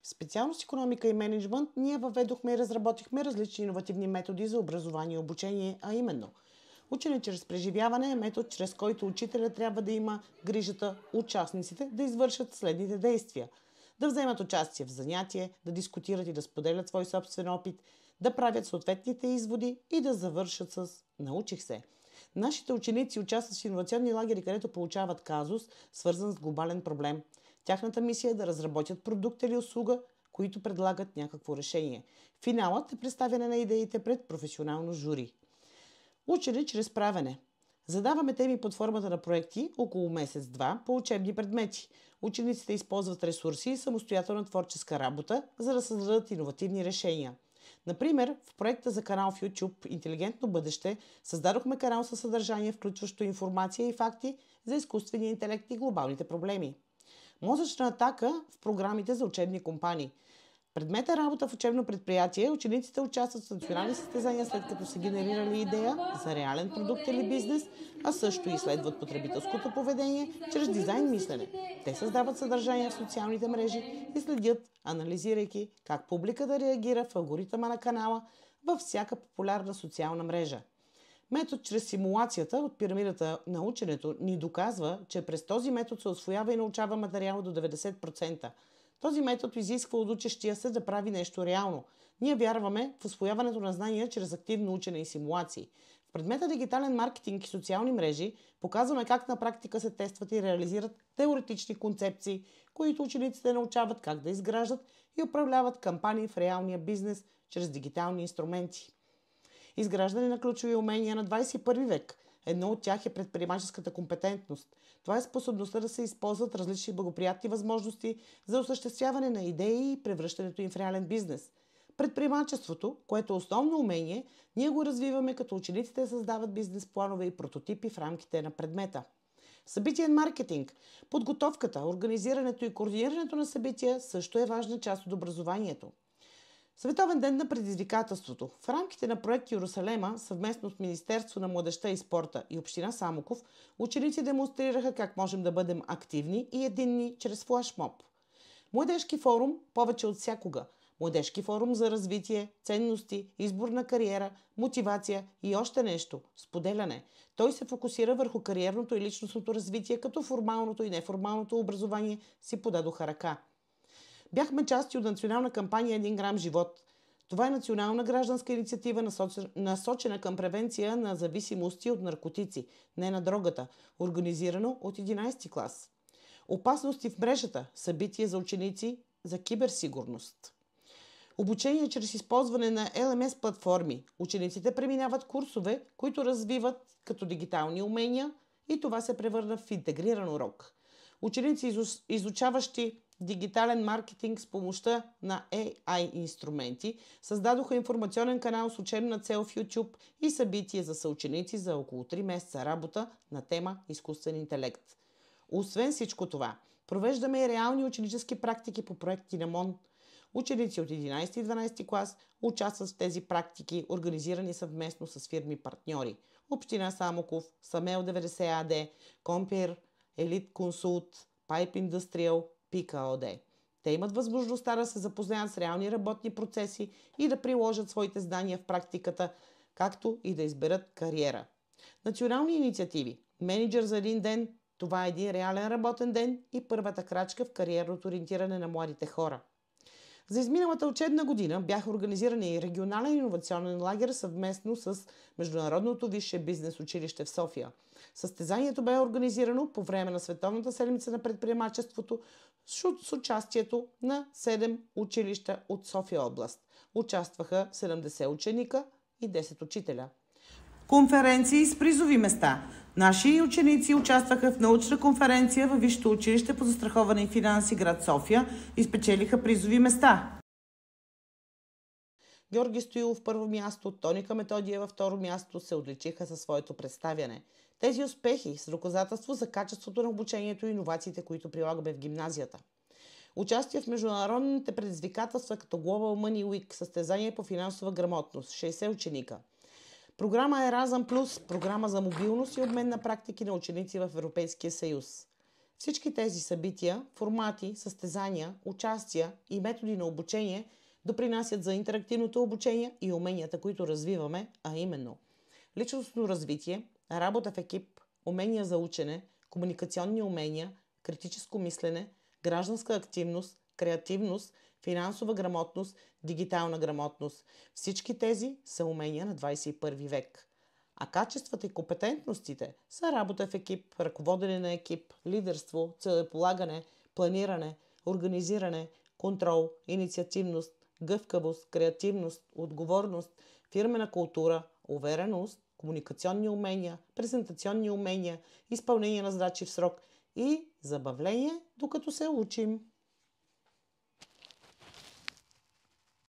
В специалност икономика и мениджмънт ние въведохме и разработихме различни иновативни методи за образование и обучение, а именно учене чрез преживяване е метод, чрез който учителя трябва да има грижата участниците да извършат следните действия: да вземат участие в занятие, да дискутират и да споделят свой собствен опит, да правят съответните изводи и да завършат с "научих се". Нашите ученици участват в иновационни лагери, където получават казус, свързан с глобален проблем. Тяхната мисия е да разработят продукт или услуга, които предлагат някакво решение. Финалът е представяне на идеите пред професионално жури. Учене чрез правене. Задаваме теми под формата на проекти около месец-два по учебни предмети. Учениците използват ресурси и самостоятелна творческа работа, за да създадат иновативни решения. Например, в проекта за канал в YouTube "Интелигентно бъдеще" създадохме канал със съдържание, включващо информация и факти за изкуствения интелект и глобалните проблеми. Мозъчна атака в програмите за учебни компании. Предмета работа в учебно предприятие, учениците участват в национални състезания, след като са генерирали идея за реален продукт или бизнес, а също изследват потребителското поведение чрез дизайн мислене. Те създават съдържание в социалните мрежи и следят, анализирайки как публиката реагира в алгоритъма на канала във всяка популярна социална мрежа. Метод чрез симулацията от пирамидата на ученето ни доказва, че през този метод се усвоява и научава материал до 90%. Този метод изисква от учещия се да прави нещо реално. Ние вярваме в усвояването на знания чрез активно учене и симулации. В предмета дигитален маркетинг и социални мрежи показваме как на практика се тестват и реализират теоретични концепции, които учениците научават как да изграждат и управляват кампании в реалния бизнес чрез дигитални инструменти. Изграждане на ключови умения на 21 век. Едно от тях е предприемаческата компетентност. Това е способността да се използват различни благоприятни възможности за осъществяване на идеи и превръщането им в реален бизнес. Предприемачеството, което е основно умение, ние го развиваме, като учениците създават бизнес планове и прототипи в рамките на предмета. Събитиен маркетинг. Подготовката, организирането и координирането на събития също е важна част от образованието. Световен ден на предизвикателството. В рамките на проект Йерусалема, съвместно с Министерство на младежта и спорта и община Самоков, ученици демонстрираха как можем да бъдем активни и единни чрез флашмоб. Младежки форум повече от всякога. Младежки форум за развитие, ценности, избор на кариера, мотивация и още нещо – споделяне. Той се фокусира върху кариерното и личностното развитие, като формалното и неформалното образование си подадоха ръка. Бяхме части от национална кампания "Един грам живот". Това е национална гражданска инициатива, насочена към превенция на зависимости от наркотици, не на дрогата, организирано от 11 клас. Опасности в мрежата. Събитие за ученици за киберсигурност. Обучение чрез използване на LMS платформи. Учениците преминават курсове, които развиват като дигитални умения, и това се превърна в интегриран урок. Ученици, изучаващи дигитален маркетинг с помощта на AI инструменти, създадоха информационен канал с учебна цел в YouTube и събитие за съученици за около 3 месеца работа на тема изкуствен интелект. Освен всичко това, провеждаме и реални ученически практики по проекти на МОН. Ученици от 11 и 12 клас участват в тези практики, организирани съвместно с фирми-партньори. Община Самоков, Самел 90 АД, Компир, Елит Консулт, Пайп Индустриал, Пика ОД. Те имат възможността да се запознаят с реални работни процеси и да приложат своите знания в практиката, както и да изберат кариера. Национални инициативи. Менеджер за един ден. Това е един реален работен ден и първата крачка в кариерното ориентиране на младите хора. За изминалата учебна година бяха организирани и регионален иновационен лагер съвместно с Международното висше бизнес училище в София. Състезанието бе организирано по време на Световната седмица на предприемачеството с участието на 7 училища от София област. Участваха 70 ученика и 10 учителя. Конференции с призови места. Наши ученици участваха в научна конференция във Висшето училище по застраховане и финанси град София и спечелиха призови места. Георги Стоилов първо място, Тоника Методиева второ място се отличиха със своето представяне. Тези успехи са доказателство за качеството на обучението и иновациите, които прилагаме в гимназията. Участие в международните предизвикателства като Global Money Week, състезание по финансова грамотност, 60 ученика. Програма Еразъм Плюс, програма за мобилност и обмен на практики на ученици в Европейския съюз. Всички тези събития, формати, състезания, участия и методи на обучение допринасят за интерактивното обучение и уменията, които развиваме, а именно личностно развитие, работа в екип, умения за учене, комуникационни умения, критическо мислене, гражданска активност, креативност, финансова грамотност, дигитална грамотност. Всички тези са умения на 21 век. А качествата и компетентностите са работа в екип, ръководене на екип, лидерство, целеполагане, планиране, организиране, контрол, инициативност, гъвкавост, креативност, отговорност, фирмена култура, увереност, комуникационни умения, презентационни умения, изпълнение на задачи в срок и забавление, докато се учим.